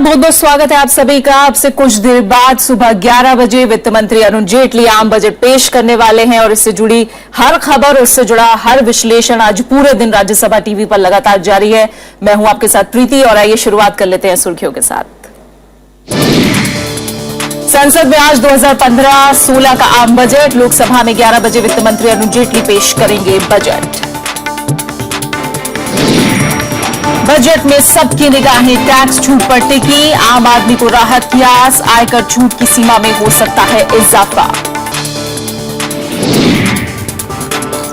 बहुत बहुत स्वागत है आप सभी का। अब से कुछ देर बाद सुबह 11 बजे वित्त मंत्री अरुण जेटली आम बजट पेश करने वाले हैं और इससे जुड़ी हर खबर, उससे जुड़ा हर विश्लेषण आज पूरे दिन राज्यसभा टीवी पर लगातार जारी है। मैं हूं आपके साथ प्रीति और आइए शुरुआत कर लेते हैं सुर्खियों के साथ। संसद में आज 2015-16 का आम बजट। लोकसभा में 11 बजे वित्त मंत्री अरुण जेटली पेश करेंगे बजट। बजट में सबकी निगाहें टैक्स छूट पर टिकी। आम आदमी को राहत की आस। आयकर छूट की सीमा में हो सकता है इजाफा।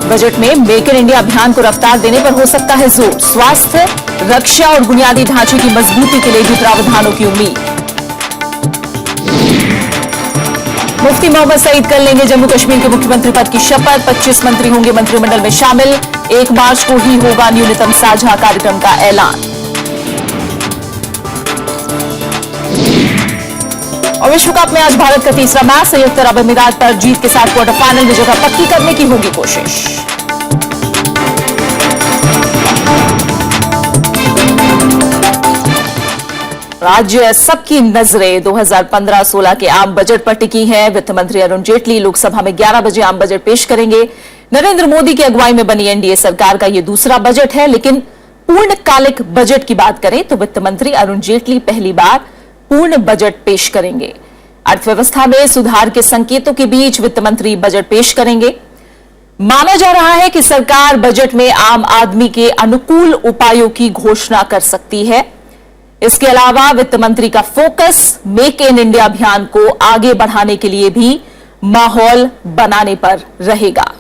बजट में मेक इन इंडिया अभियान को रफ्तार देने पर हो सकता है जोर। स्वास्थ्य, रक्षा और बुनियादी ढांचे की मजबूती के लिए भी प्रावधानों की उम्मीद। मुफ्ती मोहम्मद सईद कर लेंगे जम्मू कश्मीर के मुख्यमंत्री पद की शपथ। 25 मंत्री होंगे मंत्रिमंडल में शामिल। 1 मार्च को ही होगा न्यूनतम साझा कार्यक्रम का ऐलान। और विश्व कप में आज भारत का तीसरा मैच। संयुक्त अरब अमीरात पर जीत के साथ क्वार्टर फाइनल में जगह पक्की करने की होगी कोशिश। राज्य सबकी नजरें 2015-16 के आम बजट पर टिकी हैं। वित्त मंत्री अरुण जेटली लोकसभा में 11 बजे आम बजट पेश करेंगे। नरेंद्र मोदी की अगुवाई में बनी एनडीए सरकार का यह दूसरा बजट है, लेकिन पूर्णकालिक बजट की बात करें तो वित्त मंत्री अरुण जेटली पहली बार पूर्ण बजट पेश करेंगे। अर्थव्यवस्था में सुधार के संकेतों के बीच वित्त मंत्री बजट पेश करेंगे। माना जा रहा है कि सरकार बजट में आम आदमी के अनुकूल उपायों की घोषणा कर सकती है। इसके अलावा वित्त मंत्री का फोकस मेक इन इंडिया अभियान को आगे बढ़ाने के लिए भी माहौल बनाने पर रहेगा।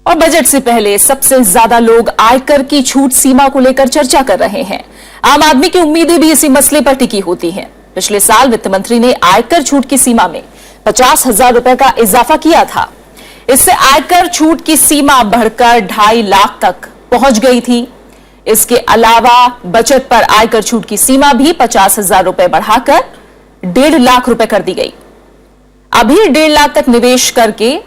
और बजट से पहले सबसे ज्यादा लोग आयकर की छूट सीमा को लेकर चर्चा कर रहे हैं। आम आदमी की उम्मीदें भी इसी मसले पर टिकी होती हैं। पिछले साल वित्त मंत्री ने आयकर छूट की सीमा में 50,000 रुपए का इजाफा किया था। इससे आयकर छूट की सीमा बढ़कर 2.5 लाख तक पहुंच गई थी। इसके अलावा बचत पर आयकर छूट की सीमा भी 50,000 रुपए बढ़ाकर 1.5 लाख रुपए कर दी गई। अभी 1.5 लाख तक निवेश करके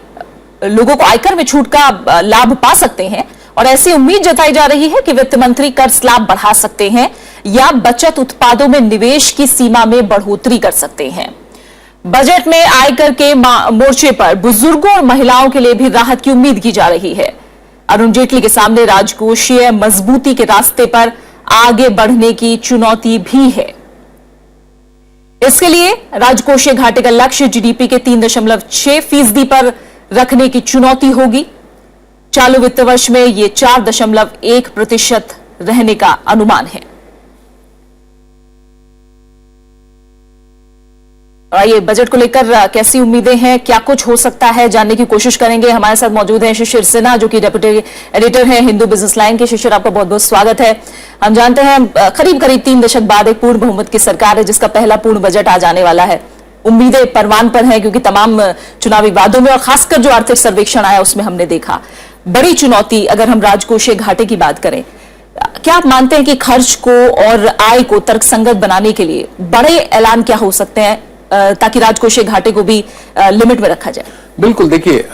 लोगों को आयकर में छूट का लाभ पा सकते हैं और ऐसी उम्मीद जताई जा रही है कि वित्त मंत्री कर स्लैब बढ़ा सकते हैं या बचत उत्पादों में निवेश की सीमा में बढ़ोतरी कर सकते हैं। बजट में आयकर के मोर्चे पर बुजुर्गों और महिलाओं के लिए भी राहत की उम्मीद की जा रही है। अरुण जेटली के सामने राजकोषीय मजबूती के रास्ते पर आगे बढ़ने की चुनौती भी है। इसके लिए राजकोषीय घाटे का लक्ष्य जीडीपी के 3.6% पर रखने की चुनौती होगी। चालू वित्त वर्ष में यह 4.1% रहने का अनुमान है। आइए बजट को लेकर कैसी उम्मीदें हैं, क्या कुछ हो सकता है, जानने की कोशिश करेंगे। हमारे साथ मौजूद हैं शिशिर सिन्हा जो कि डेप्यूटी एडिटर हैं हिंदू बिजनेस लाइन के। शिशिर, आपका बहुत बहुत स्वागत है। हम जानते हैं करीब 3 दशक बाद एक पूर्ण बहुमत की सरकार है जिसका पहला पूर्ण बजट आज आने वाला है। उम्मीदें परवान पर हैं क्योंकि तमाम चुनावी वादों में और खासकर जो आर्थिक सर्वेक्षण आया उसमें हमने देखा बड़ी चुनौती। अगर हम राजकोषीय घाटे की बात करें, क्या आप मानते हैं कि खर्च को और आय को तर्कसंगत बनाने के लिए बड़े ऐलान क्या हो सकते हैं ताकि राजकोषीय घाटे को भी लिमिट में रखा जाए? बिल्कुल, देखिए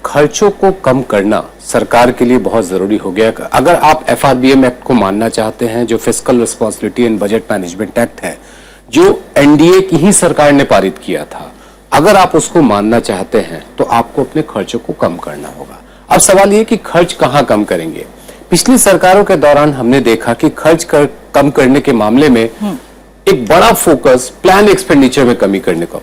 खर्चों को कम करना सरकार के लिए बहुत जरूरी हो गया। अगर आप FRBM एक्ट को मानना चाहते हैं, जो fiscal responsibility and budget management act है, जो एनडीए की ही सरकार ने पारित किया था, अगर आप उसको मानना चाहते हैं तो आपको अपने खर्चों को कम करना होगा। अब सवाल यह कि खर्च कहां कम करेंगे। पिछली सरकारों के दौरान हमने देखा कि खर्च कम करने के मामले में एक बड़ा फोकस प्लान एक्सपेंडिचर में कमी करने का।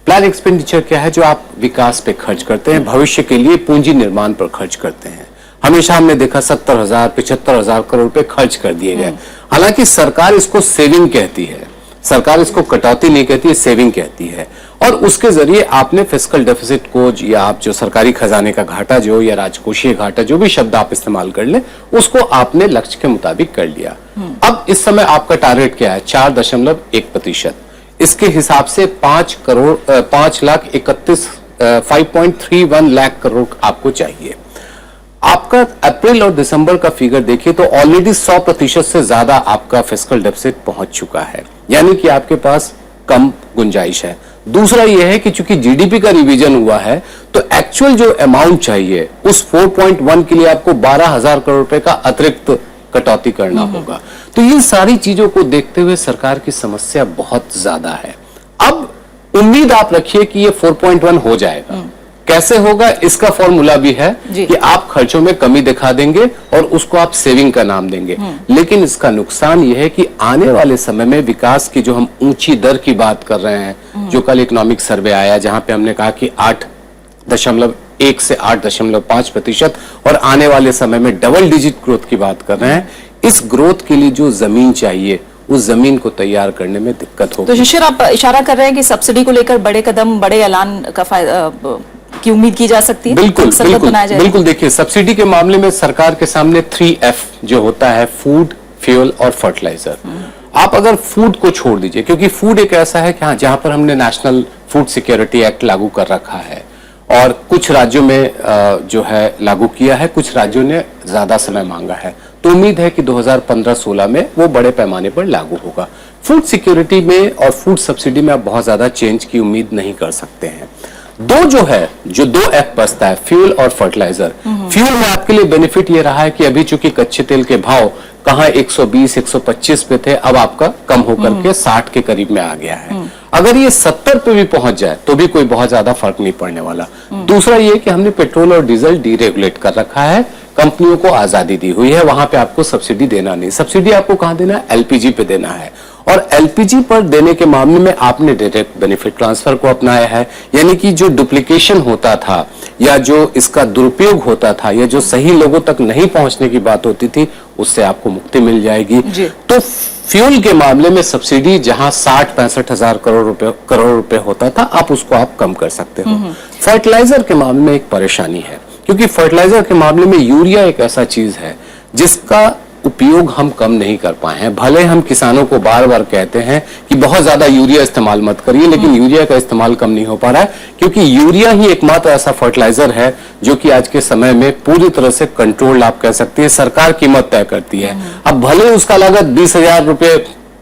प्लान एक्सपेंडिचर क्या है? जो आप विकास पे खर्च करते हैं, भविष्य के लिए पूंजी निर्माण पर खर्च करते हैं। हमेशा हमने देखा 70,000 75,000 करोड़ रुपए खर्च कर दिए गए। हालांकि सरकार इसको सेविंग कहती है, सरकार इसको कटौती नहीं कहती है, सेविंग कहती है। और उसके जरिए आपने फिस्कल डेफिसिट को, या आप जो सरकारी खजाने का घाटा जो, या राजकोषीय घाटा, जो भी शब्द आप इस्तेमाल कर ले, उसको आपने लक्ष्य के मुताबिक कर लिया। अब इस समय आपका टारगेट क्या है? 4.1%। इसके हिसाब से 5,31,531 लाख करोड़ आपको चाहिए। आपका अप्रैल और दिसंबर का फिगर देखिए तो ऑलरेडी 100% से ज्यादा आपका फिस्कल डेफिसिट पहुंच चुका है, यानी कि आपके पास कम गुंजाइश है। दूसरा यह है कि चूंकि जीडीपी का रिवीजन हुआ है तो एक्चुअल जो अमाउंट चाहिए उस 4.1 के लिए आपको 12,000 करोड़ रुपए का अतिरिक्त कटौती करना होगा। तो इन सारी चीजों को देखते हुए सरकार की समस्या बहुत ज्यादा है। अब उम्मीद आप रखिए कि ये 4.1 हो जाएगा। कैसे होगा इसका फॉर्मूला भी है कि आप खर्चों में कमी दिखा देंगे और उसको आप सेविंग का नाम देंगे। लेकिन इसका नुकसान यह है कि आने वाले समय में विकास की जो हम ऊंची दर की बात कर रहे हैं, जो कल इकोनॉमिक सर्वे आया जहां पे हमने कहा कि 8.1 से 8.5% और आने वाले समय में डबल डिजिट ग्रोथ की बात कर रहे हैं। इस ग्रोथ के लिए जो जमीन चाहिए उस जमीन को तैयार करने में दिक्कत होगी। तो शिशिर, आप इशारा कर रहे हैं कि सब्सिडी को लेकर बड़े कदम, बड़े ऐलान का की उम्मीद की जा सकती है? बिल्कुल बिल्कुल। देखिए, सब्सिडी के मामले में सरकार के सामने 3F जो होता है, फूड, फ्यूल और फर्टिलाइजर। आप अगर फूड को छोड़ दीजिए, क्योंकि फूड एक ऐसा है कि हाँ, जहां पर हमने नेशनल फूड सिक्योरिटी एक्ट लागू कर रखा है और कुछ राज्यों में जो है लागू किया है, कुछ राज्यों ने ज्यादा समय मांगा है, तो उम्मीद है कि 2015-16 में वो बड़े पैमाने पर लागू होगा। फूड सिक्योरिटी में और फूड सब्सिडी में आप बहुत ज्यादा चेंज की उम्मीद नहीं कर सकते हैं। जो 2F बचता है, फ्यूल और फर्टिलाइजर। फ्यूल में आपके लिए बेनिफिट ये रहा है कि अभी चूंकि कच्चे तेल के भाव कहां 120-125 पे थे, अब आपका कम होकर के 60 के करीब में आ गया है। अगर ये 70 पे भी पहुंच जाए तो भी कोई बहुत ज्यादा फर्क नहीं पड़ने वाला। दूसरा ये कि हमने पेट्रोल और डीजल डीरेगुलेट कर रखा है, कंपनियों को आजादी दी हुई है, वहां पे आपको सब्सिडी देना नहीं। सब्सिडी आपको कहां देना है? एलपीजी पे देना है। और एलपीजी पर देने के मामले में आपने डायरेक्ट बेनिफिट ट्रांसफर को अपनाया है, यानी कि जो डुप्लीकेशन होता था या जो इसका दुरुपयोग होता था या जो सही लोगों तक नहीं पहुंचने की बात होती थी, उससे आपको मुक्ति मिल जाएगी। तो फ्यूल के मामले में सब्सिडी जहां 60-65 हजार करोड़ रुपए होता था, आप उसको आप कम कर सकते हो। फर्टिलाइजर के मामले में एक परेशानी है, क्योंकि फर्टिलाइजर के मामले में यूरिया एक ऐसा चीज है जिसका उपयोग हम कम नहीं कर पाए हैं। भले हम किसानों को बार बार कहते हैं कि बहुत ज्यादा यूरिया इस्तेमाल मत करिए, लेकिन यूरिया का इस्तेमाल कम नहीं हो पा रहा है, क्योंकि यूरिया ही एकमात्र ऐसा फर्टिलाइजर है जो कि आज के समय में पूरी तरह से कंट्रोल, आप कह सकते हैं, सरकार कीमत तय करती है। अब भले उसका लागत 20,000 रुपए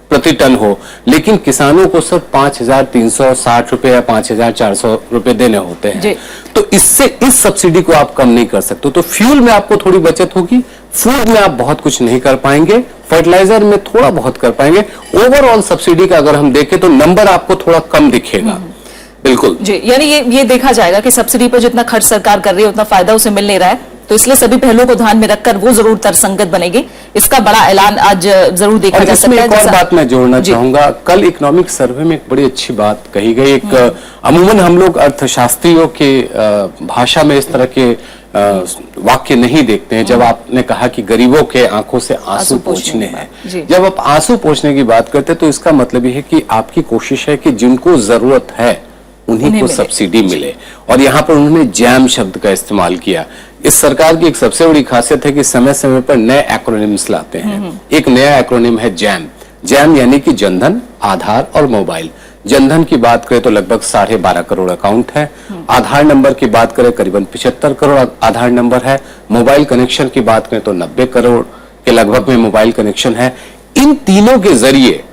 प्रति टन हो, लेकिन किसानों को सिर्फ 5,360 रुपए या 5,400 रुपए देने होते हैं। तो इससे इस सब्सिडी को आप कम नहीं कर सकते। तो फ्यूल में आपको थोड़ी बचत होगी, फूड में आप बहुत कुछ नहीं कर पाएंगे, फर्टिलाइजर में थोड़ा बहुत कर पाएंगे। ओवरऑल सब्सिडी का अगर हम देखें तो नंबर आपको थोड़ा कम दिखेगा। बिल्कुल जी, यानी ये देखा जाएगा कि सब्सिडी पर जितना खर्च सरकार कर रही है उतना फायदा उसे मिल नहीं रहा है, तो इसलिए सभी पहलुओं को ध्यान में रखकर वो जरूर तर्कसंगत बनेगी। इसका बड़ा ऐलान आज जरूर देखा जा सकता है। एक और बात मैं जोड़ना चाहूंगा, कल इकोनॉमिक सर्वे में एक बड़ी अच्छी बात कही गई। एक अमूमन हम लोग अर्थशास्त्रियों के भाषा में इस तरह के वाक्य नहीं देखते हैं। जब आपने कहा कि गरीबों के आंखों से आंसू पोंछने हैं, जब आप आंसू पोंछने की बात करते हैं तो इसका मतलब ये है कि आपकी कोशिश है कि जिनको जरूरत है उन्हीं को सब्सिडी मिले। और यहाँ पर उन्होंने जैम शब्द का इस्तेमाल किया। इस सरकार की एक सबसे बड़ी खासियत है कि समय समय पर नए एक्रोनिम्स लाते हैं। एक नया एक्रोनिम है जैम। जैम यानी कि जनधन, आधार और मोबाइल। जनधन की बात करें तो लगभग 12.5 करोड़ अकाउंट है। आधार नंबर की बात करें करीबन 75 करोड़ आधार नंबर है। मोबाइल कनेक्शन की बात करें तो 90 करोड़ के लगभग में मोबाइल कनेक्शन है। इन तीनों के जरिए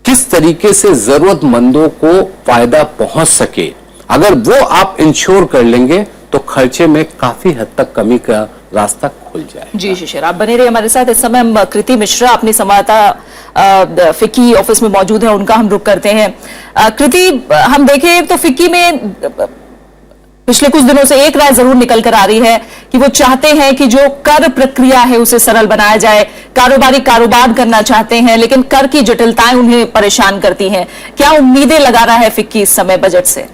किस तरीके से जरूरतमंदों को फायदा पहुंच सके, अगर वो आप इंश्योर कर लेंगे तो खर्चे में काफी हद तक कमी का रास्ता खुल जाए। जी शिशिर, आप बने रहिए हमारे साथ। इस समय हम कृति मिश्रा अपने संवाददाता फिक्की ऑफिस में मौजूद है, उनका हम रुख करते हैं। कृति, हम देखें तो फिक्की में पिछले कुछ दिनों से एक राय जरूर निकल कर आ रही है कि वो चाहते हैं कि जो कर प्रक्रिया है उसे सरल बनाया जाए। कारोबारी कारोबार करना चाहते हैं, लेकिन कर की जटिलताएं उन्हें परेशान करती हैं। क्या उम्मीदें लगा रहा है फिक्की इस समय बजट से?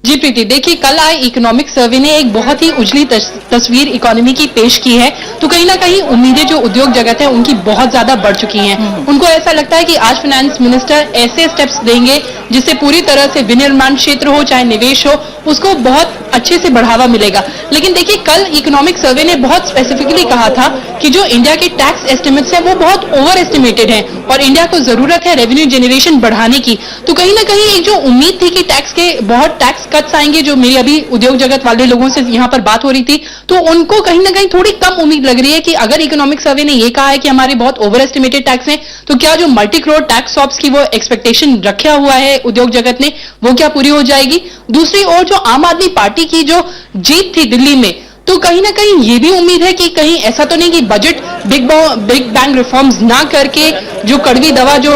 जी प्रीति, देखिए कल आए इकोनॉमिक सर्वे ने एक बहुत ही उजली तस्वीर इकोनॉमी की पेश की है। तो कहीं ना कहीं उम्मीदें जो उद्योग जगत है उनकी बहुत ज्यादा बढ़ चुकी हैं। उनको ऐसा लगता है कि आज फाइनेंस मिनिस्टर ऐसे स्टेप्स देंगे जिससे पूरी तरह से विनिर्माण क्षेत्र हो चाहे निवेश हो, उसको बहुत अच्छे से बढ़ावा मिलेगा। लेकिन देखिए कल इकोनॉमिक सर्वे ने बहुत स्पेसिफिकली कहा था कि जो इंडिया के टैक्स एस्टिमेट्स है वो बहुत ओवर एस्टिमेटेड है और इंडिया को जरूरत है रेवेन्यू जनरेशन बढ़ाने की। तो कहीं ना कहीं एक जो उम्मीद थी कि टैक्स के बहुत टैक्स कट्स आएंगे, जो मेरी अभी उद्योग जगत वाले लोगों से यहाँ पर बात हो रही थी, तो उनको कहीं ना कहीं थोड़ी कम उम्मीद लग रही है कि अगर इकोनॉमिक सर्वे ने ये कहा है कि हमारे बहुत ओवर एस्टिमेटेड टैक्स हैं, तो क्या जो मल्टी करोड़ टैक्स शॉप्स की वो एक्सपेक्टेशन रखा हुआ है उद्योग जगत ने, वो क्या पूरी हो जाएगी? दूसरी ओर जो आम आदमी पार्टी की जो जीत थी दिल्ली में, तो कहीं ना कहीं ये भी उम्मीद है कि कहीं ऐसा तो नहीं कि बजट बिग बैंग रिफॉर्म्स ना करके जो कड़वी दवा जो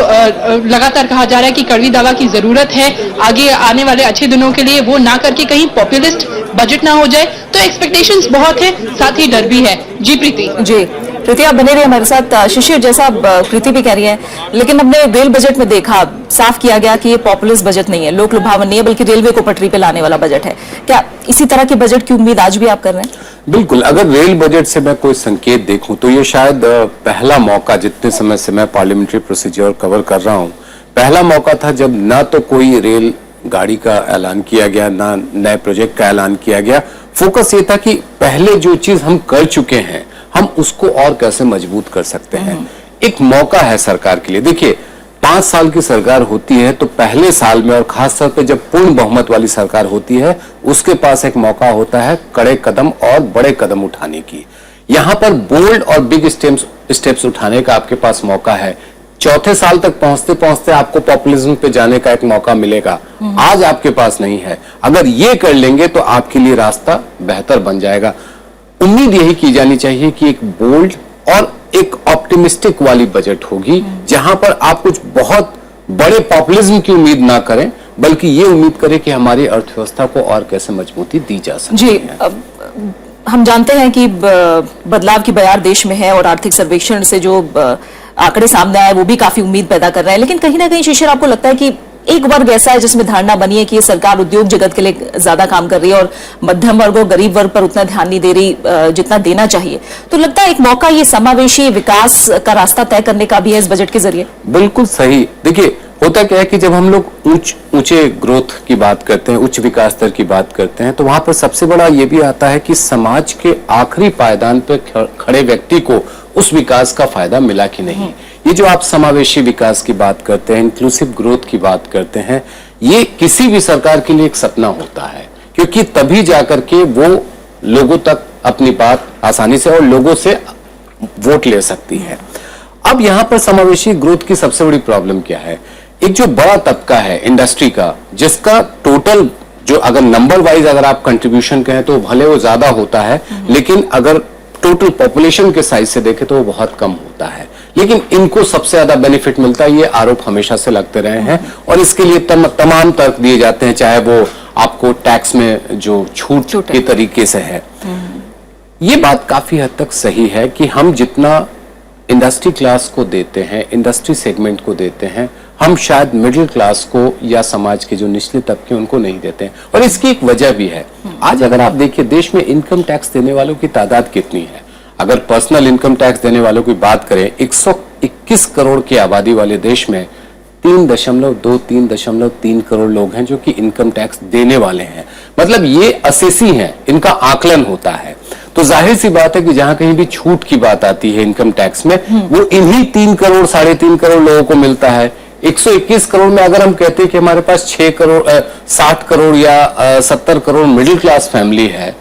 लगातार कहा जा रहा है कि कड़वी दवा की जरूरत है आगे आने वाले अच्छे दिनों के लिए, वो ना करके कहीं पॉपुलिस्ट बजट ना हो जाए। तो एक्सपेक्टेशंस बहुत है, साथ ही डर भी है। जी प्रीति। जी प्रीति, आप बने रहिए हमारे साथ। शिशिर, जैसा प्रीति भी कह रही है, लेकिन हमने रेल बजट में देखा, साफ किया गया कि ये पॉपुलिस्ट बजट नहीं है, लोक लुभावन नहीं है, बल्कि रेलवे को पटरी पे लाने वाला बजट है। क्या इसी तरह के बजट की उम्मीद आज भी आप कर रहे हैं? बिल्कुल, अगर रेल बजट से मैं कोई संकेत देखूं तो ये शायद पहला मौका, जितने समय से मैं पार्लियामेंट्री प्रोसीजर कवर कर रहा हूं, पहला मौका था जब ना तो कोई रेल गाड़ी का ऐलान किया गया, ना नए प्रोजेक्ट का ऐलान किया गया। फोकस ये था कि पहले जो चीज हम कर चुके हैं हम उसको और कैसे मजबूत कर सकते हैं। एक मौका है सरकार के लिए। देखिए, 5 साल की सरकार होती है तो पहले साल में, और खास तौर पे जब पूर्ण बहुमत वाली सरकार होती है, उसके पास एक मौका होता है कड़े कदम और बड़े कदम उठाने की। यहां पर बोल्ड और बिग स्टेप्स उठाने का आपके पास मौका है। चौथे साल तक पहुंचते पहुंचते आपको पॉपुलिज्म पे जाने का एक मौका मिलेगा, आज आपके पास नहीं है। अगर ये कर लेंगे तो आपके लिए रास्ता बेहतर बन जाएगा। उम्मीद यही की जानी चाहिए कि एक बोल्ड और एक ऑप्टिमिस्टिक वाली बजट होगी, जहां पर आप कुछ बहुत बड़े पॉपुलिज्म की उम्मीद ना करें, बल्कि ये उम्मीद करें कि हमारी अर्थव्यवस्था को और कैसे मजबूती दी जा सकती जी, है। हम जानते हैं कि बदलाव की बयार देश में है और आर्थिक सर्वेक्षण से जो आंकड़े सामने आए वो भी काफी उम्मीद पैदा कर रहे हैं, लेकिन कहीं ना कहीं शिशिर, आपको लगता है कि एक वर्ग ऐसा है जिसमें धारणा बनी है कि ये सरकार उद्योग जगत के लिए ज्यादा काम कर रही है और मध्यम वर्ग और गरीब वर्ग पर उतना ध्यान नहीं दे रही जितना देना चाहिए, तो लगता है एक मौका ये समावेशी विकास का रास्ता तय करने का भी है इस बजट के जरिए? बिल्कुल सही। देखिए, होता क्या है कि जब हम लोग ऊंचे ग्रोथ की बात करते हैं, उच्च विकास दर की बात करते हैं, तो वहां पर सबसे बड़ा ये भी आता है कि समाज के आखिरी पायदान पर खड़े व्यक्ति को उस विकास का फायदा मिला कि नहीं। ये जो आप समावेशी विकास की बात करते हैं, इंक्लूसिव ग्रोथ की बात करते हैं, ये किसी भी सरकार के लिए एक सपना होता है, क्योंकि तभी जाकर के वो लोगों तक अपनी बात आसानी से और लोगों से वोट ले सकती है। अब यहां पर समावेशी ग्रोथ की सबसे बड़ी प्रॉब्लम क्या है? एक जो बड़ा तबका है इंडस्ट्री का, जिसका टोटल जो अगर नंबर वाइज अगर आप कंट्रीब्यूशन कहें तो भले वो ज्यादा होता है, लेकिन अगर टोटल पॉपुलेशन के साइज से देखें तो वो बहुत कम होता है, लेकिन इनको सबसे ज्यादा बेनिफिट मिलता है। ये आरोप हमेशा से लगते रहे हैं और इसके लिए तमाम तर्क दिए जाते हैं, चाहे वो आपको टैक्स में जो छूट के तरीके से है। ये बात काफी हद तक सही है कि हम जितना इंडस्ट्री क्लास को देते हैं, इंडस्ट्री सेगमेंट को देते हैं, हम शायद मिडिल क्लास को या समाज के जो निचले तबके उनको नहीं देते हैं। और इसकी एक वजह भी है। आज अगर आप देखिए देश में इनकम टैक्स देने वालों की तादाद कितनी है। अगर पर्सनल इनकम टैक्स देने वालों की बात करें, 121 करोड़ की आबादी वाले देश में 3.3 करोड़ लोग हैं जो कि इनकम टैक्स देने वाले हैं। मतलब ये असेसी हैं, इनका आकलन होता है। तो जाहिर सी बात है कि जहां कहीं भी छूट की बात आती है इनकम टैक्स में, वो इन्हीं 3 करोड़ 3.5 करोड़ लोगों को मिलता है। 121 करोड़ में अगर हम कहते हैं कि हमारे पास 60 करोड़ या 70 करोड़ मिडिल क्लास फैमिली है,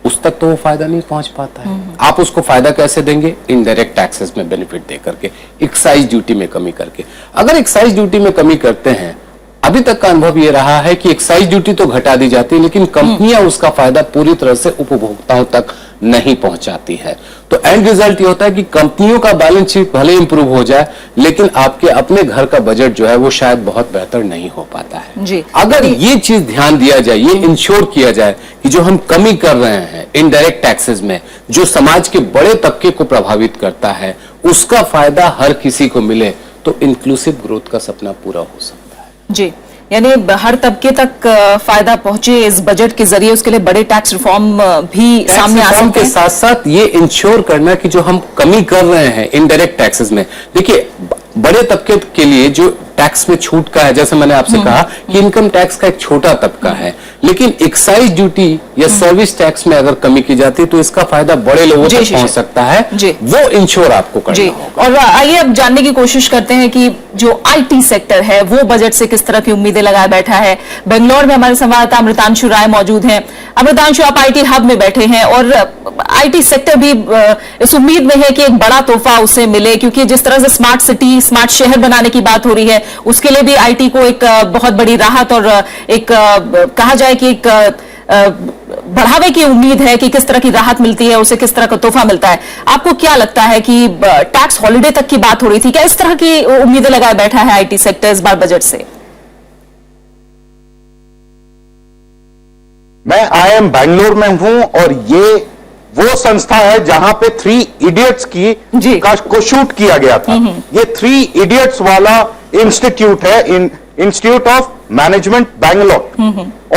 उस तक तो वो फायदा नहीं पहुंच पाता है। आप उसको फायदा कैसे देंगे? इनडायरेक्ट टैक्सेस में बेनिफिट दे करके, एक्साइज ड्यूटी में कमी करके। अगर एक्साइज ड्यूटी में कमी करते हैं, अभी तक का अनुभव ये रहा है कि एक्साइज ड्यूटी तो घटा दी जाती है, लेकिन कंपनियां उसका फायदा पूरी तरह से उपभोक्ताओं तक नहीं पहुंचाती है। तो एंड रिजल्ट ये होता है कि कंपनियों का बैलेंस शीट भले इंप्रूव हो जाए, लेकिन आपके अपने घर का बजट जो है वो शायद बहुत बेहतर नहीं हो पाता है जी। अगर ये चीज ध्यान दिया जाए, ये इंश्योर किया जाए कि जो हम कमी कर रहे हैं इनडायरेक्ट टैक्सेस में, जो समाज के बड़े तबके को प्रभावित करता है, उसका फायदा हर किसी को मिले, तो इंक्लूसिव ग्रोथ का सपना पूरा हो सकता है। जी, यानी हर तबके तक फायदा पहुंचे इस बजट के जरिए, उसके लिए बड़े टैक्स रिफॉर्म भी सामने आ सकते हैं। के साथ साथ ये इंश्योर करना कि जो हम कमी कर रहे हैं इनडायरेक्ट टैक्सेस में, देखिए बड़े तबके के लिए जो टैक्स में छूट का है, जैसे मैंने आपसे कहा कि इनकम टैक्स का एक छोटा तबका है, लेकिन एक्साइज ड्यूटी या सर्विस टैक्स में अगर कमी की जाती है तो इसका फायदा बड़े लोगों तक पहुंच सकता है। वो इंश्योर आपको करना होगा। और आइए अब जानने की कोशिश करते हैं कि जो आईटी सेक्टर है वो बजट से किस तरह की उम्मीदें लगाए बैठा है। बेंगलोर में हमारे संवाददाता अमृतांशु राय मौजूद हैं। अमृतांशु, आप आईटी हब में बैठे हैं और आईटी सेक्टर भी इस उम्मीद में है कि एक बड़ा तोहफा उसे मिले, क्योंकि जिस तरह से स्मार्ट सिटी, स्मार्ट शहर बनाने की बात हो रही है, उसके लिए भी आईटी को एक बहुत बड़ी राहत और एक कहा जाए कि एक बढ़ावे की उम्मीद है कि किस तरह की राहत मिलती है, उसे किस तरह का तोहफा मिलता है। आपको क्या लगता है कि टैक्स हॉलिडे तक की बात हो रही थी, क्या इस तरह की उम्मीदें लगाए बैठा है आईटी सेक्टर इस बार बजट से? मैं IIM बैंगलोर में हूं और ये वो संस्था है जहां पे 3 इडियट्स की को शूट किया गया था। ये 3 इडियट्स वाला इंस्टीट्यूट है, इंस्टीट्यूट ऑफ मैनेजमेंट बैंगलोर,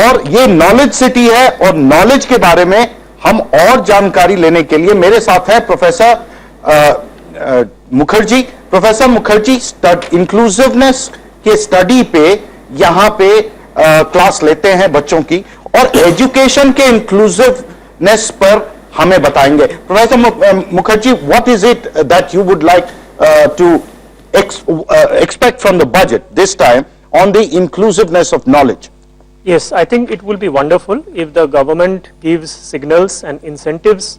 और ये नॉलेज सिटी है। और नॉलेज के बारे में हम और जानकारी लेने के लिए मेरे साथ है professor Mukherjee. Professor Mukherjee inclusiveness के स्टडी पे यहां पे क्लास लेते हैं बच्चों की, और एजुकेशन के इंक्लूसिवनेस पर हमें बताएंगे। Professor Mukherjee, what is it that you would like to expect from the budget this time on the inclusiveness of knowledge? Yes, I think it will be wonderful if the government gives signals and incentives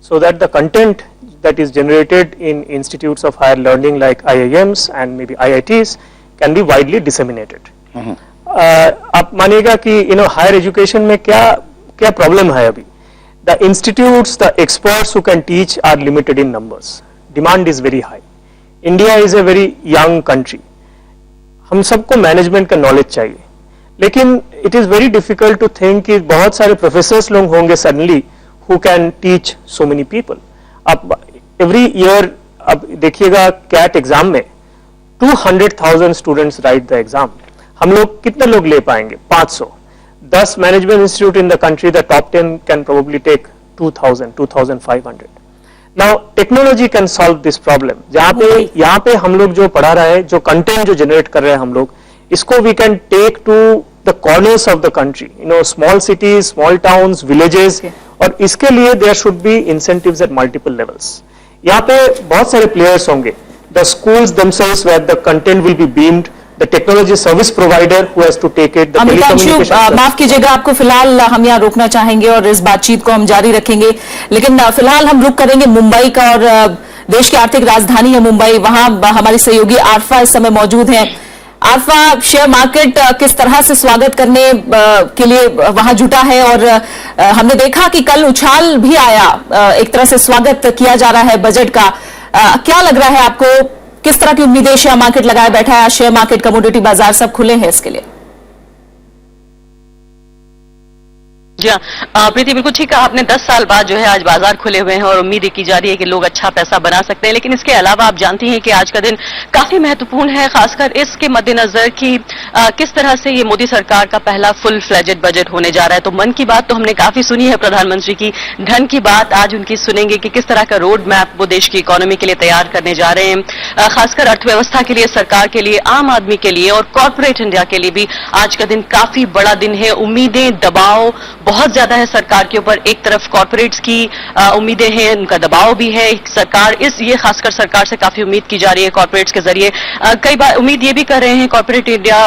so that the content that is generated in institutes of higher learning like IIMs and maybe IITs can be widely disseminated. आप मानिएगा कि higher education में क्या problem है अभी? The institutes, the experts who can teach are limited in numbers. Demand is very high. India is a very young country, हम सबको management का knowledge चाहिए, लेकिन it is very difficult to think कि बहुत सारे प्रोफेसर्स लोग होंगे suddenly who can teach so many people. अब एवरी ईयर अब देखिएगा कैट एग्जाम में 200,000 स्टूडेंट्स राइट द एग्जाम, हम लोग कितने लोग ले पाएंगे? 500। 10 management institute in the country, the top 10 can probably take 2,000, 2,500। Now technology can solve this problem. यहाँ पे हम लोग जो पढ़ा रहे हैं, जो कंटेंट जो जनरेट कर रहे हैं हम लोग, इसको we can take to the corners of the country, small cities, small towns, villages, और इसके लिए there should be incentives at multiple levels. यहाँ पे बहुत सारे प्लेयर्स होंगे, the schools themselves where the content will be beamed, the technology service provider who has to take it, the telecommunication। माफ कीजिएगा, आपको फिलहाल हम यहाँ रोकना चाहेंगे और इस बातचीत को हम जारी रखेंगे, लेकिन फिलहाल हम रुक करेंगे मुंबई का, और देश की आर्थिक राजधानी है मुंबई, वहां हमारी सहयोगी आरफा इस समय मौजूद हैं। आरफा, शेयर मार्केट किस तरह से स्वागत करने के लिए वहां जुटा है, और हमने देखा कि कल उछाल भी आया, एक तरह से स्वागत किया जा रहा है बजट का। क्या लग रहा है आपको, किस तरह की उम्मीदें शेयर मार्केट लगाए बैठा है? शेयर मार्केट, कमोडिटी बाजार सब खुले हैं इसके लिए? जी हाँ प्रीति, बिल्कुल ठीक कहा आपने। 10 साल बाद जो है आज बाजार खुले हुए हैं और उम्मीद की जा रही है कि लोग अच्छा पैसा बना सकते हैं। लेकिन इसके अलावा आप जानती हैं कि आज का दिन काफी महत्वपूर्ण है, खासकर इसके मद्देनजर कि किस तरह से ये मोदी सरकार का पहला फुल फ्लेजेड बजट होने जा रहा है। तो मन की बात तो हमने काफी सुनी है प्रधानमंत्री की, धन की बात आज उनकी सुनेंगे कि किस तरह का रोड मैप वो देश की इकोनॉमी के लिए तैयार करने जा रहे हैं, खासकर अर्थव्यवस्था के लिए, सरकार के लिए, आम आदमी के लिए और कॉर्पोरेट इंडिया के लिए भी आज का दिन काफी बड़ा दिन है। उम्मीदें, दबाव बहुत ज्यादा है सरकार के ऊपर। एक तरफ कॉर्पोरेट्स की उम्मीदें हैं, उनका दबाव भी है। सरकार ये खासकर सरकार से काफी उम्मीद की जा रही है कॉर्पोरेट्स के जरिए। कई बार उम्मीद ये भी कर रहे हैं कॉर्पोरेट इंडिया,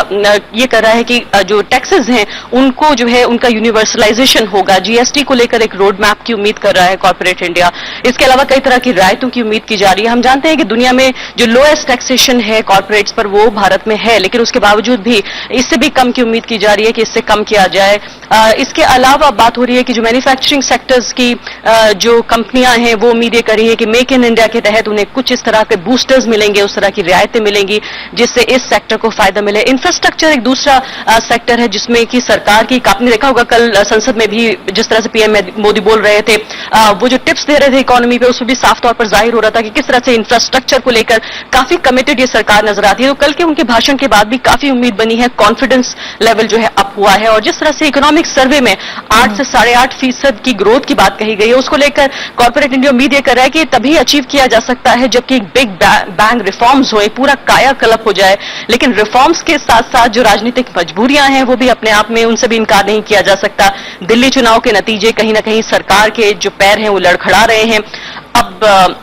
ये कर रहा है कि जो टैक्सेस हैं उनको जो है उनका यूनिवर्सलाइजेशन होगा। जीएसटी को लेकर एक रोड मैप की उम्मीद कर रहा है कॉर्पोरेट इंडिया। इसके अलावा कई तरह की रियायतों की उम्मीद की जा रही है। हम जानते हैं कि दुनिया में जो लोएस्ट टैक्सेशन है कॉर्पोरेट्स पर वो भारत में है, लेकिन उसके बावजूद भी इससे भी कम की उम्मीद की जा रही है कि इससे कम किया जाए। इसके अलावा बात हो रही है कि जो मैन्युफैक्चरिंग सेक्टर्स की जो कंपनियां हैं वो उम्मीदें कर रही है कि मेक इन इंडिया के तहत उन्हें कुछ इस तरह के बूस्टर्स मिलेंगे, उस तरह की रियायतें मिलेंगी जिससे इस सेक्टर को फायदा मिले। इंफ्रास्ट्रक्चर एक दूसरा सेक्टर है जिसमें कि सरकार की, आपने देखा होगा कल संसद में भी जिस तरह से पीएम मोदी बोल रहे थे, वो जो टिप्स दे रहे थे इकोनॉमी पे, उसमें भी साफ तौर पर जाहिर हो रहा था कि किस तरह से इंफ्रास्ट्रक्चर को लेकर काफी कमिटेड ये सरकार नजर आती है। तो कल के उनके भाषण के बाद भी काफी उम्मीद बनी है, कॉन्फिडेंस लेवल जो है अप हुआ है। और जिस तरह से इकोनॉमिक सर्वे में 8 से 8.5% की ग्रोथ की बात कही गई है, उसको लेकर कॉर्पोरेट इंडिया उम्मीद ये कर रहा है कि तभी अचीव किया जा सकता है जबकि बिग बैंग रिफॉर्म्स हो, पूरा कायाकल्प हो जाए। लेकिन रिफॉर्म्स के साथ साथ जो राजनीतिक मजबूरियां हैं वो भी अपने आप में, उनसे भी इनकार नहीं किया जा सकता। दिल्ली चुनाव के नतीजे कहीं ना कहीं सरकार के जो पैर हैं वो लड़खड़ा रहे हैं। अब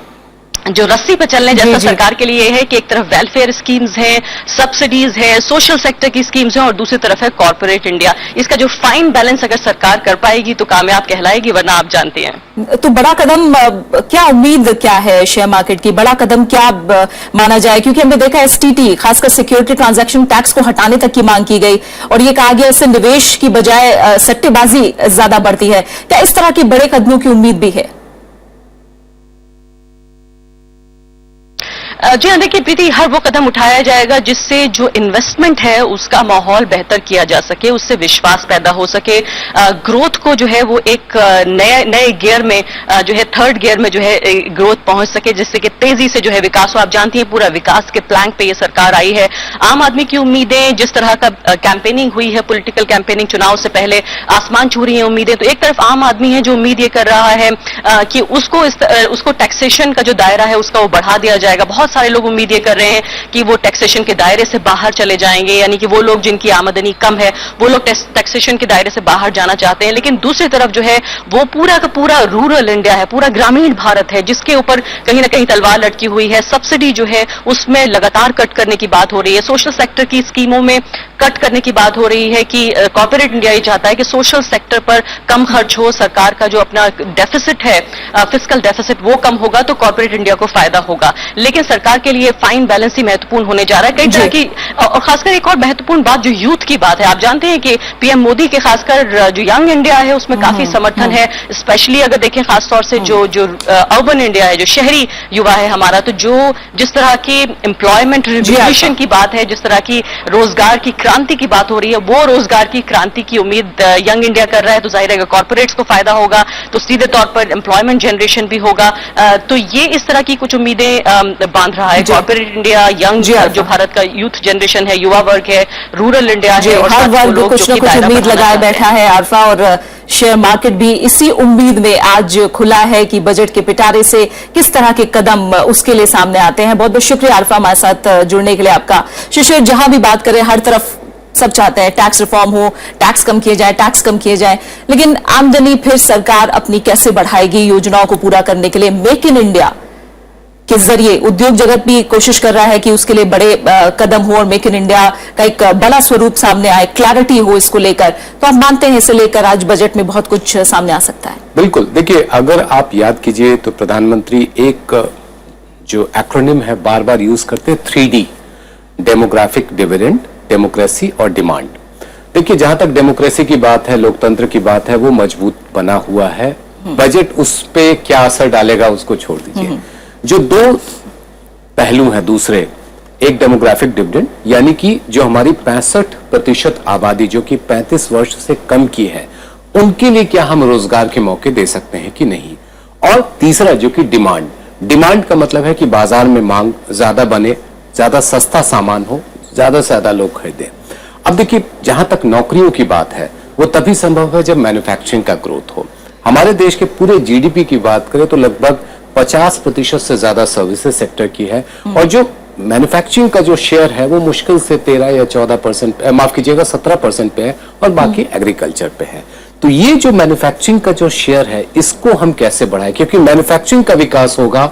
जो रस्सी पर चलने जैसा सरकार के लिए है कि एक तरफ वेलफेयर स्कीम्स हैं, सब्सिडीज है, सोशल सेक्टर की स्कीम्स हैं और दूसरी तरफ है कॉर्पोरेट इंडिया। इसका जो फाइन बैलेंस अगर सरकार कर पाएगी तो कामयाब कहलाएगी, वरना आप जानते हैं। तो बड़ा कदम क्या उम्मीद क्या है शेयर मार्केट की, बड़ा कदम क्या माना जाए? क्योंकि हमने देखा एसटीटी खासकर सिक्योरिटी ट्रांजैक्शन टैक्स को हटाने तक की मांग की गई और ये कहा गया इससे निवेश की बजाय सट्टेबाजी ज्यादा बढ़ती है। क्या इस तरह के बड़े कदमों की उम्मीद भी है? जी हाँ, देखिए प्रीति, हर वो कदम उठाया जाएगा जिससे जो इन्वेस्टमेंट है उसका माहौल बेहतर किया जा सके, उससे विश्वास पैदा हो सके, ग्रोथ को जो है वो एक नए गियर में जो है थर्ड गियर में जो है ग्रोथ पहुंच सके, जिससे कि तेजी से जो है विकास हो। आप जानती हैं पूरा विकास के प्लैंक पे ये सरकार आई है। आम आदमी की उम्मीदें, जिस तरह का कैंपेनिंग हुई है, पॉलिटिकल कैंपेनिंग चुनाव से पहले, आसमान छू रही है उम्मीदें। तो एक तरफ आम आदमी है जो उम्मीद ये कर रहा है कि उसको टैक्सेशन का जो दायरा है उसका वो बढ़ा दिया जाएगा। बहुत सारे लोग उम्मीद ये कर रहे हैं कि वो टैक्सेशन के दायरे से बाहर चले जाएंगे, यानी कि वो लोग जिनकी आमदनी कम है वो लोग टैक्सेशन के दायरे से बाहर जाना चाहते हैं। लेकिन दूसरी तरफ जो है वो पूरा का पूरा रूरल इंडिया है, पूरा ग्रामीण भारत है, जिसके ऊपर कहीं ना कहीं तलवार लटकी हुई है। सब्सिडी जो है उसमें लगातार कट करने की बात हो रही है, सोशल सेक्टर की स्कीमों में कट करने की बात हो रही है कि कॉर्पोरेट इंडिया ये चाहता है कि सोशल सेक्टर पर कम खर्च हो, सरकार का जो अपना डेफिसिट है, फिस्कल डेफिसिट, वो कम होगा तो कॉर्पोरेट इंडिया को फायदा होगा। लेकिन सरकार के लिए फाइन बैलेंस ही महत्वपूर्ण होने जा रहा है। कई तरह की, और खासकर एक और महत्वपूर्न बात जो यूथ की बात है, आप जानते हैं कि पीएम मोदी के खासकर जो यंग इंडिया है उसमें काफी समर्थन है, स्पेशली अगर देखें खासतौर से जो अर्बन इंडिया है, जो शहरी युवा है हमारा, तो जो जिस तरह की एम्प्लॉयमेंट रिवोल्यूशन की बात है, जिस तरह की रोजगार की क्रांति की बात हो रही है, वो रोजगार की क्रांति की उम्मीद यंग इंडिया कर रहा है। तो जाहिर है कॉर्पोरेट्स को फायदा होगा, तो सीधे तौर पर एम्प्लॉयमेंट जनरेशन भी होगा। तो ये इस तरह की कुछ उम्मीदें बांध रहा है कॉर्पोरेट इंडिया, यंग जो भारत का यूथ जनरेशन है, युवा वर्ग है, रूरल इंडिया है, और हर वर्ग कुछ न कुछ उम्मीद लगाए बैठा है आरफा, और शेयर मार्केट भी इसी उम्मीद में आज खुला है कि बजट के पिटारे से किस तरह के कदम उसके लिए सामने आते हैं। बहुत बहुत शुक्रिया आरफा हमारे साथ जुड़ने के लिए आपका। शिशिर, जहां भी बात करें हर तरफ सब चाहते हैं टैक्स रिफॉर्म हो, टैक्स कम किए जाए, लेकिन आमदनी फिर सरकार अपनी कैसे बढ़ाएगी योजनाओं को पूरा करने के लिए? मेक इन इंडिया के जरिए उद्योग जगत भी कोशिश कर रहा है कि उसके लिए बड़े कदम हो और मेक इन इंडिया का एक बड़ा स्वरूप सामने आए, क्लैरिटी हो इसको लेकर। तो आप मानते हैं इसे लेकर आज बजट में बहुत कुछ सामने आ सकता है? बिल्कुल। देखिए, अगर आप याद कीजिए तो प्रधानमंत्री एक जो एक्रोनिम है बार बार यूज करते हैं, 3D, डेमोग्राफिक डिविडेंड, डेमोक्रेसी और डिमांड। देखिए, जहां तक डेमोक्रेसी की बात है, लोकतंत्र की बात है, वो मजबूत बना हुआ है। बजट उस पे क्या असर डालेगा उसको छोड़ दीजिए। जो दो पहलू हैं दूसरे, एक डेमोग्राफिक डिविडेंड, यानी कि जो हमारी 65% आबादी जो कि 35 वर्ष से कम की है, उनके लिए क्या हम रोजगार के मौके दे सकते हैं कि नहीं। और तीसरा जो कि डिमांड का मतलब है कि बाजार में मांग ज्यादा बने, ज्यादा सस्ता सामान हो, ज्यादा से ज्यादा लोग खरीदें। अब देखिए, जहां तक नौकरियों की बात है वो तभी संभव है जब मैन्युफैक्चरिंग का ग्रोथ हो। हमारे देश के पूरे जीडीपी की बात करें तो लगभग 50% से ज्यादा सर्विसेज सेक्टर की है, और जो मैन्युफैक्चरिंग का जो शेयर है वो मुश्किल से 13 या 14%, माफ कीजिएगा 17% पे है, और बाकी एग्रीकल्चर पे है। तो ये जो मैन्युफैक्चरिंग का जो शेयर है इसको हम कैसे बढ़ाएं, क्योंकि मैन्युफैक्चरिंग का विकास होगा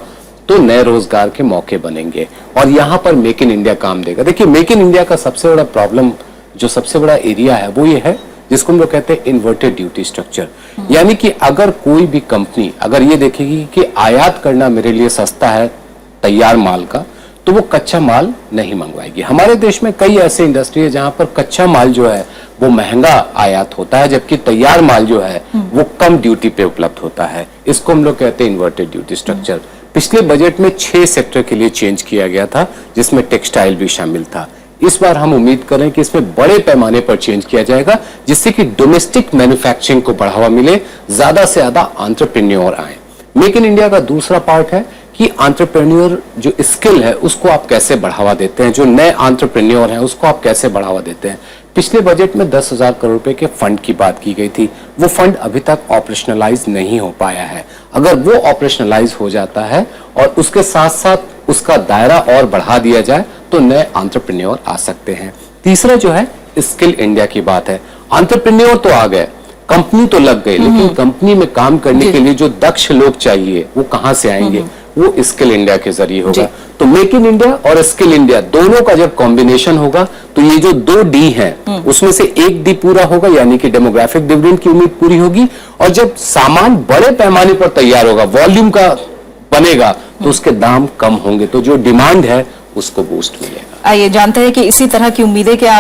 तो नए रोजगार के मौके बनेंगे और यहां पर मेक इन इंडिया काम देगा। देखिए, मेक इन इंडिया का सबसे बड़ा प्रॉब्लम, जो सबसे बड़ा एरिया है वो ये है जिसको हम लोग कहते हैं इन्वर्टेड ड्यूटी स्ट्रक्चर। यानी कि अगर कोई भी कंपनी अगर ये देखेगी कि आयात करना मेरे लिए सस्ता है तैयार माल का, तो वो कच्चा माल नहीं मंगवाएगी। हमारे देश में कई ऐसे इंडस्ट्री है जहां पर कच्चा माल जो है वो महंगा आयात होता है, जबकि तैयार माल जो है वो कम ड्यूटी पे उपलब्ध होता है। इसको हम लोग कहते हैं इन्वर्टेड ड्यूटी स्ट्रक्चर। पिछले बजट में 6 सेक्टर के लिए चेंज किया गया था, जिसमें टेक्सटाइल भी शामिल था। इस बार हम उम्मीद करें कि इसमें बड़े पैमाने पर चेंज किया जाएगा, जिससे कि डोमेस्टिक मैन्युफैक्चरिंग को बढ़ावा मिले, ज्यादा से ज्यादा एंटरप्रेन्योर आए। मेक इन इंडिया का दूसरा पार्ट है कि एंटरप्रेन्योर जो स्किल है उसको आप कैसे बढ़ावा देते हैं, जो नए एंटरप्रेन्योर हैं उसको आप कैसे बढ़ावा देते हैं। पिछले बजट में 10,000 करोड़ रुपए के फंड की बात की गई थी, वो फंड अभी तक ऑपरेशनलाइज नहीं हो पाया है। अगर वो ऑपरेशनलाइज हो जाता है और उसके साथ साथ उसका दायरा और बढ़ा दिया जाए तो नए एंटरप्रेन्योर आ सकते हैं। तीसरा जो है स्किल इंडिया की बात है। एंटरप्रेन्योर तो आ गए, कंपनी तो लग गई, लेकिन कंपनी में काम करने के लिए जो दक्ष लोग चाहिए वो कहां से आएंगे? वो स्किल इंडिया के जरिए होगा। तो मेक इन इंडिया और स्किल इंडिया दोनों का जब कॉम्बिनेशन होगा तो ये जो 2 डी हैं उसमें से एक डी पूरा होगा, यानी कि डेमोग्राफिक डिविडेंड की उम्मीद पूरी होगी। और जब सामान बड़े पैमाने पर तैयार होगा, वॉल्यूम का बनेगा, तो उसके दाम कम होंगे, तो जो डिमांड है उसको बूस्ट मिलेगा। आइए जानते हैं कि इसी तरह की उम्मीदें क्या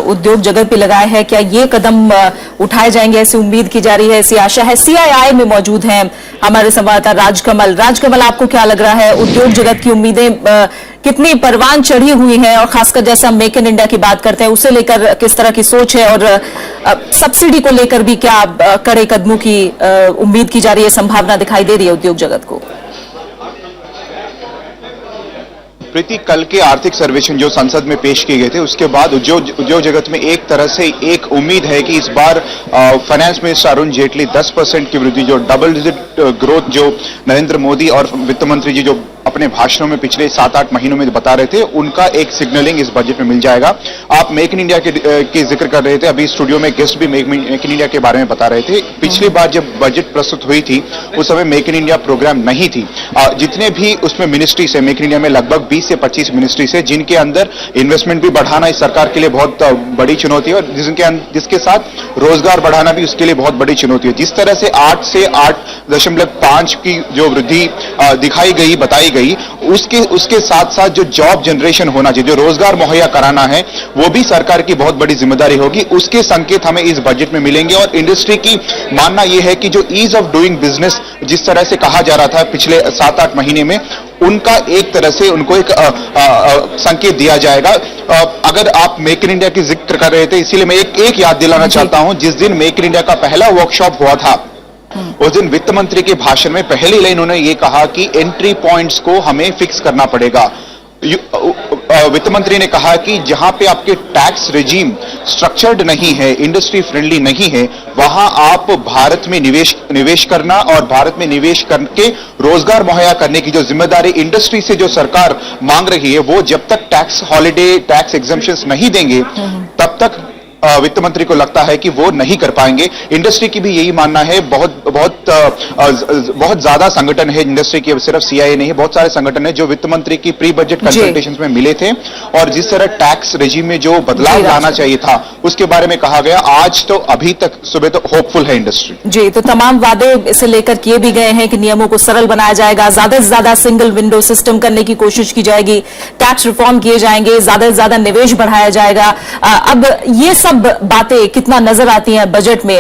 उद्योग जगत पे लगाए हैं, क्या ये कदम उठाए जाएंगे, ऐसी उम्मीद की जा रही है, ऐसी आशा है। CII में मौजूद हैं हमारे संवाददाता राजकमल। राजकमल, आपको क्या लग रहा है, उद्योग जगत की उम्मीदें कितनी परवान चढ़ी हुई हैं, और खासकर जैसे हम मेक इन इंडिया की बात करते हैं उसे लेकर किस तरह की सोच है, और सब्सिडी को लेकर भी क्या कड़े कदमों की उम्मीद की जा रही है, संभावना दिखाई दे रही है उद्योग जगत को? प्रीति, कल के आर्थिक सर्वेक्षण जो संसद में पेश किए गए थे उसके बाद उद्योग जगत में एक तरह से एक उम्मीद है कि इस बार फाइनेंस मिनिस्टर अरुण जेटली 10% की वृद्धि, जो डबल डिजिट ग्रोथ जो नरेंद्र मोदी और वित्त मंत्री जी जो अपने भाषणों में पिछले 7-8 महीनों में बता रहे थे, उनका एक सिग्नलिंग इस बजट में मिल जाएगा। आप मेक इन इंडिया के जिक्र कर रहे थे, अभी स्टूडियो में गेस्ट भी मेक इन इंडिया के बारे में बता रहे थे। पिछली बार जब बजट प्रस्तुत हुई थी उस समय मेक इन इंडिया प्रोग्राम नहीं थी। जितने भी उसमें मिनिस्ट्रीज है, मेक इन इंडिया में लगभग 20 से 25 मिनिस्ट्रीज है, जिनके अंदर इन्वेस्टमेंट भी बढ़ाना इस सरकार के लिए बहुत बड़ी चुनौती है, और जिसके साथ रोजगार बढ़ाना भी उसके लिए बहुत बड़ी चुनौती है। जिस तरह से 8 से 8.5 की जो वृद्धि दिखाई गई, बताई गई, उसके साथ साथ जो जॉब जनरेशन होना चाहिए, जो रोजगार मुहैया कराना है, वो भी सरकार की बहुत बड़ी जिम्मेदारी होगी। उसके संकेत हमें इस बजट में मिलेंगे। और इंडस्ट्री की मानना यह है कि जो ईज ऑफ डूइंग बिजनेस जिस तरह से कहा जा रहा था पिछले 7-8 महीने में, उनका एक तरह से उनको एक संकेत दिया जाएगा। अगर आप मेक इन इंडिया की जिक्र कर रहे थे, इसीलिए मैं एक याद दिलाना चाहता हूं। जिस दिन मेक इन इंडिया का पहला वर्कशॉप हुआ था, उस दिन वित्त मंत्री के भाषण में पहली लाइन उन्होंने ये कहा कि एंट्री पॉइंट्स को हमें फिक्स करना पड़ेगा। वित्त मंत्री ने कहा कि जहां पे आपके टैक्स रेजिम स्ट्रक्चर्ड नहीं है, इंडस्ट्री फ्रेंडली नहीं है, वहां आप भारत में निवेश करना और भारत में निवेश करके रोजगार मुहैया करने की जो जिम्मेदारी इंडस्ट्री से जो सरकार मांग रही है, वो जब तक टैक्स हॉलिडे, टैक्स एग्जम्पशंस नहीं देंगे तब तक वित्त मंत्री को लगता है कि वो नहीं कर पाएंगे। इंडस्ट्री की भी यही मानना है। बहुत ज्यादा संगठन है इंडस्ट्री के, सिर्फ CII नहीं है, बहुत सारे संगठन है जो वित्त मंत्री की प्री बजट कंसल्टेशंस में मिले थे, और जिस तरह टैक्स रेजिम में जो बदलाव लाना चाहिए था उसके बारे में कहा गया। आज तो अभी तक सुबह तो होपफुल है इंडस्ट्री। जी, तो तमाम वादे इसे लेकर किए भी गए हैं कि नियमों को सरल बनाया जाएगा, ज्यादा से ज्यादा सिंगल विंडो सिस्टम करने की कोशिश की जाएगी, टैक्स रिफॉर्म किए जाएंगे, ज्यादा से ज्यादा निवेश बढ़ाया जाएगा। अब ये सब बातें कितना नजर आती हैं बजट में,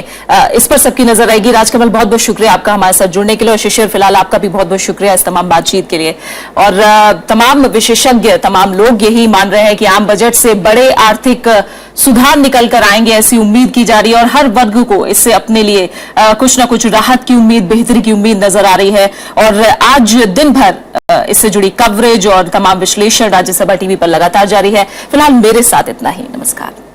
इस पर सबकी नजर रहेगी। राजकमल, बहुत बहुत शुक्रिया आपका हमारे साथ जुड़ने के लिए, और शिशिर फिलहाल आपका भी बहुत बहुत शुक्रिया इस तमाम बातचीत के लिए। और तमाम विशेषज्ञ, तमाम लोग यही मान रहे हैं कि आम बजट से बड़े आर्थिक सुधार निकल कर आएंगे, ऐसी उम्मीद की जा रही है, और हर वर्ग को इससे अपने लिए कुछ ना कुछ राहत की उम्मीद, बेहतरी की उम्मीद नजर आ रही है। और आज दिन भर इससे जुड़ी कवरेज और तमाम विश्लेषण राज्यसभा टीवी पर लगातार जारी है। फिलहाल मेरे साथ इतना ही। नमस्कार।